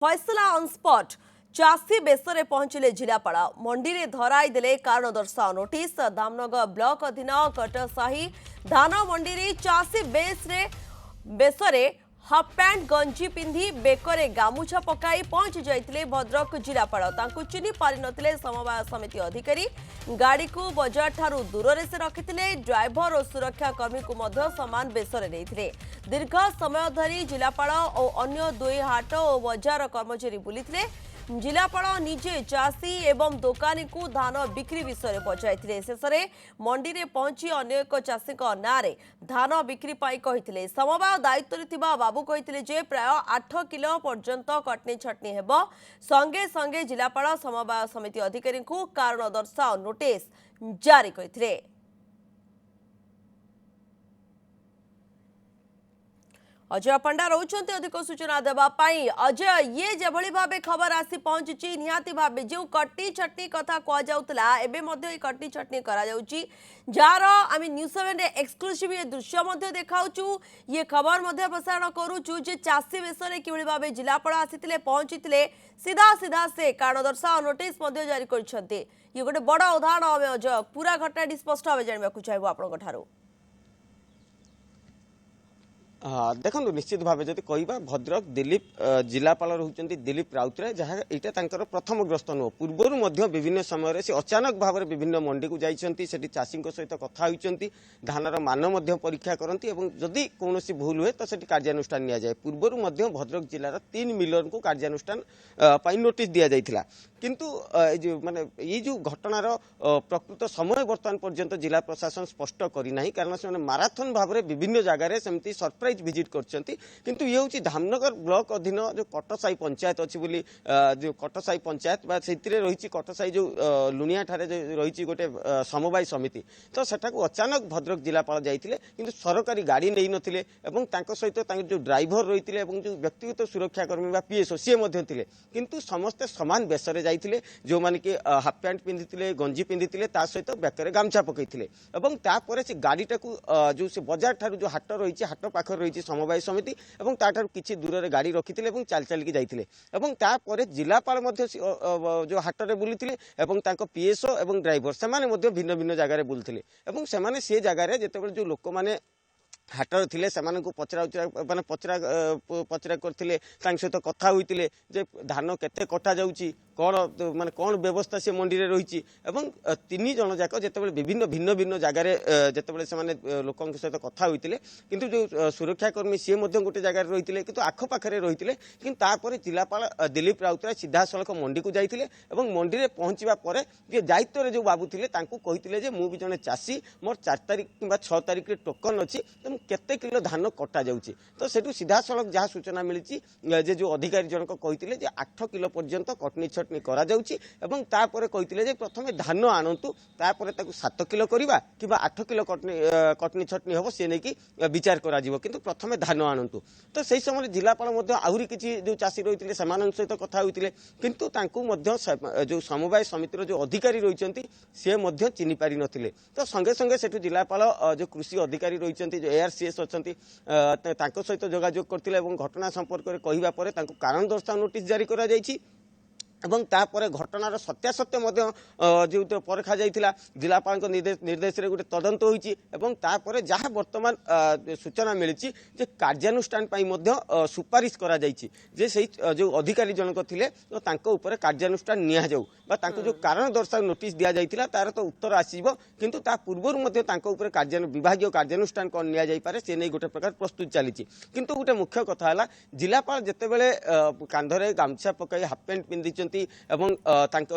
फैसला on spot चाषी बेसरे पहुंचले जिलापाल मंडी में धराई देले कारण दर्शाओ नोटिस धामनगर ब्लॉक अधीन कटसाही धान मंडी में चाषी बेसरे हाफ पैंट गंजी पिंधि बेकरे गामुछा पकाई पहुंची जाइतिले भद्रक जिलापाल तांकु चिन्हि पारि नथिले समवाय समिति अधिकारी गाड़ी को बजार ठारू दूर से रखिथिले ड्राइवर और सुरक्षा कर्मी को मध्य समान बेसरे नेइथिले दीर्घ समय धरी जिलापाल और अन्य दुई हाट और बजार कर्मचारी बुलीथिले जिलापाल निजे चाषी एवं दोकानी को धान बिक्री विषय पचाई शेष में मंडी में पहुंची अन्य एक चाषी ना धान बिक्री कही समवाय दायित्व बाबू कही प्राय 8 किलो पर्यंत कटनी छटनी हेब संगे संगे जिलापाल समवाय समिति अधिकारी को कारण दर्शाओ नोटिस जारी करथिले। अजय पंडा रोचंती अधिक सूचना देवाई। अजय ये जभली भावे खबर आसी पहुंची निहाती भावे जो कटनी चटनी कथा कहला एवं कटनी चटनी जार आम न्यूज 7 एक्सक्लूसिव ये दृश्य देखाऊँ ये खबर प्रसारण करुचु जे चाषी बेस कि भाव जिलापाल आसी पहुंची सीधा सीधा से कारण दर्शाओ नोटिस जारी कर ये गोटे बड़ उदाहरण आम अजय पूरा घटना स्पष्ट भाव जानवा चाहबू आपंठ। हाँ देखो निश्चित भाव जब कह भद्रक दिलीप जिलापाल रोचंती दिलीप राउतराय जहाँ यहाँ प्रथम ग्रस्त नुह पूर्वर विभिन्न समय से अचानक भाव में विभिन्न मंडी को जाइछंती सेठी चाषी सहित कथा होइछंती धानर मान परीक्षा करती जदि कौन भूल हुए तो सेठी कार्यानुष्ठान नि जाए पूर्वर भद्रक जिलार 3 मिलर को कार्यानुष्ठान नोटिस दि जाइथिला किंतु माने ये जो घटनार प्रकृत समय वर्तमान पर्यंत जिला प्रशासन स्पष्ट करना कारण से माराथन भाव में विभिन्न जगार सेमती सरप्राइज विजिट करछंती किंतु ये हूँ धामनगर ब्लॉक अधीन जो कटसाई पंचायत अच्छी बोली जो कटसाई पंचायत रही कटसाई जो लुनिया ठारे रही गोटे समवाय समिति तो सेटा को अचानक भद्रक जिलापाल जाइथिले किंतु सरकारी गाड़ी नहीं नथिले एवं तांको सहित जो ड्राइवर रही जो व्यक्तिगत सुरक्षाकर्मी बा पीएसओ सी मध्य किंतु समस्ते समान बेसरे जाइथिले जो माने कि हाफ पैंट पिंधिथिले गंजी पिंधिथिले ता सहित बेकरे गामछा पकईथिले एवं तापर से गाड़ीटा को जो से बाजार ठारू जो हाट रही हाट पाख रही समवाय समिति एवं ताठार किछि दूर रे गाड़ी रखिथिले एवं चाल चाल की जाइथिले एवं तापर जिलापाल मध्य जो हाट रे बुलिथिले एवं तांको पीएसओ एवं ड्राइवर से माने मध्य भिन्न भिन्न जगार बुलथिले एवं से माने से जगार जेतेबेले जो लोक माने हाटर थिले सेमानन को पचरा माने पचरा करथिले तांक सहित कथा होइतिले जे धान केते कटा जाउची कौन माने कौन व्यवस्था से मंडी रे रही एवं 3 जन जाक जेतेबेले विभिन्न भिन्न भिन्न जगार जेतेबेले से माने लोकन सहित कथा होइतिले किंतु जो सुरक्षाकर्मी सी मध्य गोटे जगार रहितिले किंतु आख पाखरे रहितिले किंतु तापर जिलापाल दिलीप राउतराय सीधा सड़क मंडी को जाइतिले एवं मंडी रे पहुंचीबा परे जे दायित्व रे जो बाबू थिले तांको कहितिले जे मु भी जने चासी मोर 4 तारिख किबा 6 तारिख रे टोकन अछि केते किलो धान कटा जाउची तो सेटू सीधा सड़क जहाँ सूचना मिली जे जो अधिकारी जनक कहितिले जे 8 किलो पर्यंत कटनी छटनी करा जाउची एवं तापर कहितिले जे प्रथमे धान आनंतु तापर ताकू 7 किलो करिबा किबा 8 किलो कटनी छटनी हबो से नै कि विचार करा जिवो किंतु प्रथमे धान आनंतु तो सही समय जिलापाल मध्य आहुरी किछि जो चासी रहितिले समान सहित कथा होइतिले किंतु तांकू मध्य जो समवाय समितिर जो अधिकारी रहिचंती से मध्य चिन्हि पारि नथिले तो संगे संगे सेठू जिलापाल जो कृषि अधिकारी रहिचंती जो एआरसीएस अछंती तांको सहित जोगाजोग करथिले एवं घटना संपर्क रे कहिबा परे तांको कारण दर्शाओ नोटिस जारी करा जायछि एवं तापर घटनार सत्यासत्य जो परखा जाइथिला जिलापाल निर्देश रे गोटे तदंत होइछि एवं तापर जहाँ वर्तमान सूचना मिली जे कार्यानुष्ठान पाई मध्य सुपारिश करा जाइछि जे सही जो अधिकारी जनक थिले तो तांको ऊपर कार्यानुष्ठान निया जाऊ बा तांको जो कारण दर्शाओ नोटिस दिया जाइथिला तार तो उत्तर आसीबो किंतु ता पूर्वरु मध्य तांको ऊपर विभागीय कार्यानुष्ठान कोन निया जाई पारे से नै गोटे प्रकार प्रस्तुत चलीछि किंतु गोटे मुख्य कथा हला जिलापाल जेतेबेले कांधरे गामछा पकाई हाफ पैंट पिंधिछि एवं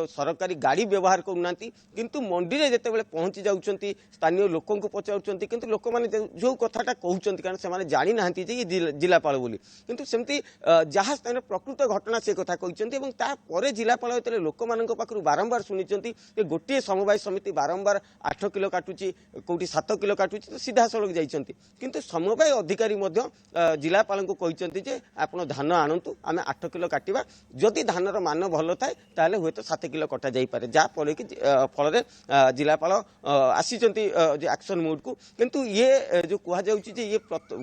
सरकारी गाड़ी व्यवहार करूना किंतु मंडी रे जेतेबेले पहुंची जाउछंती स्थानीय लोकों को पचाउछंती किंतु लोक माने जो कथाटा कहउछंती कारण से माने जानि नाहंती जे जिलापाल बोली किंतु सेमती जहाँ स्थान प्रकृत घटना से कथा कहउछंती एवं ता परे जिलापाल जेतेबेले लोक मानक पाखरु बारंबार सुनिछंती जे गोटे समवाय समिति बारंबार 8 किलो काटुची कोठी 7 किलो काटुची तो सीधा सड़क जाइछंती किंतु समवाय अधिकारी मध्य जिलापाल को कहउछंती जे आपण धान आनंतु आमे 8 किलो काटिबा जदि धानर मान ଭଲ ଥାଏ ତାହେଲେ ହୁଏତ 7 କିଲୋ କଟା ଯାଇପାରେ ଯାହା ଫଳରେ କି ଫଳରେ ଜିଲ୍ଲାପାଳ ଆସିଛନ୍ତି ଯେ ଆକ୍ସନ ମୋଡକୁ କିନ୍ତୁ ଇଏ ଯୋଉ କୁହାଯାଉଛି ଯେ ଇଏ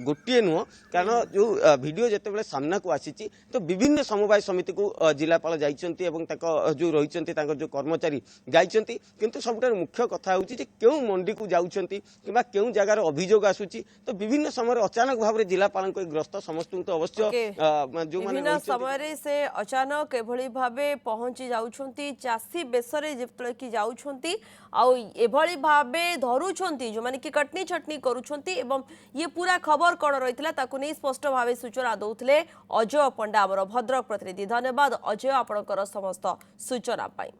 ଗୋଟିଏ ନୁହଁ କାରଣ ଯୋଉ ଭିଡିଓ ଯେତେବେଳେ ସାମ୍ନାକୁ ଆସିଛି ତ ବିଭିନ୍ନ ସମବାୟ ସମିତିକୁ ଜିଲ୍ଲାପାଳ ଯାଇଛନ୍ତି ଏବଂ ତାଙ୍କ ଯୋଉ ରହିଛନ୍ତି ତାଙ୍କର ଯୋଉ କର୍ମଚାରୀ ଯାଇଛନ୍ତି କିନ୍ତୁ ସବୁଠାରୁ ମୁଖ୍ୟ କଥା ହେଉଛି ଯେ କେଉଁ ମଣ୍ଡିକୁ ଯାଉଛନ୍ତି କିମ୍ବା କେଉଁ ଜାଗାର ଅଭିଯୋଗ ଆସୁଛି ତ ବିଭିନ୍ନ ସମୟରେ ଅଚାନକ ଭାବରେ ଜିଲ୍ଲାପାଳଙ୍କ ଏ ଗ୍ରସ୍ତ ସମସ୍ତଙ୍କୁ ଅବଶ୍ୟ ଯୋଉମାନେ ବିଭିନ୍ନ ସମୟରେ ସେ ଅଚାନକ ଏଭଳି ଭାବେ ପହଞ୍ଚି ଯାଉଛନ୍ତି ଚାଷୀ ବେଶରେ ଯେତେବେଳେ କି ଯାଉଛନ୍ତି ଆଉ ଏଭଳି ଭାବେ ଧରୁଛନ୍ତି ଯୋଉମାନେ କି କଟନି ଛଟନି କରୁଛନ୍ତି ଏବଂ ଇଏ ପୁରା ଖବର କଣ ରହିଥିଲା ତାକୁ ନେଇ ସ୍ପଷ୍ଟ ଭାବେ ସୂଚନା ଦଉଥିଲେ ଅଜୟ ପଣ୍ଡା ଆମର ଭଦ୍ରକ ପ୍ରତିନିଧି। ଧନ୍ୟବାଦ ଅଜୟ ଆପଣଙ୍କର ସମସ୍ତ ସୂଚନା ପାଇଁ।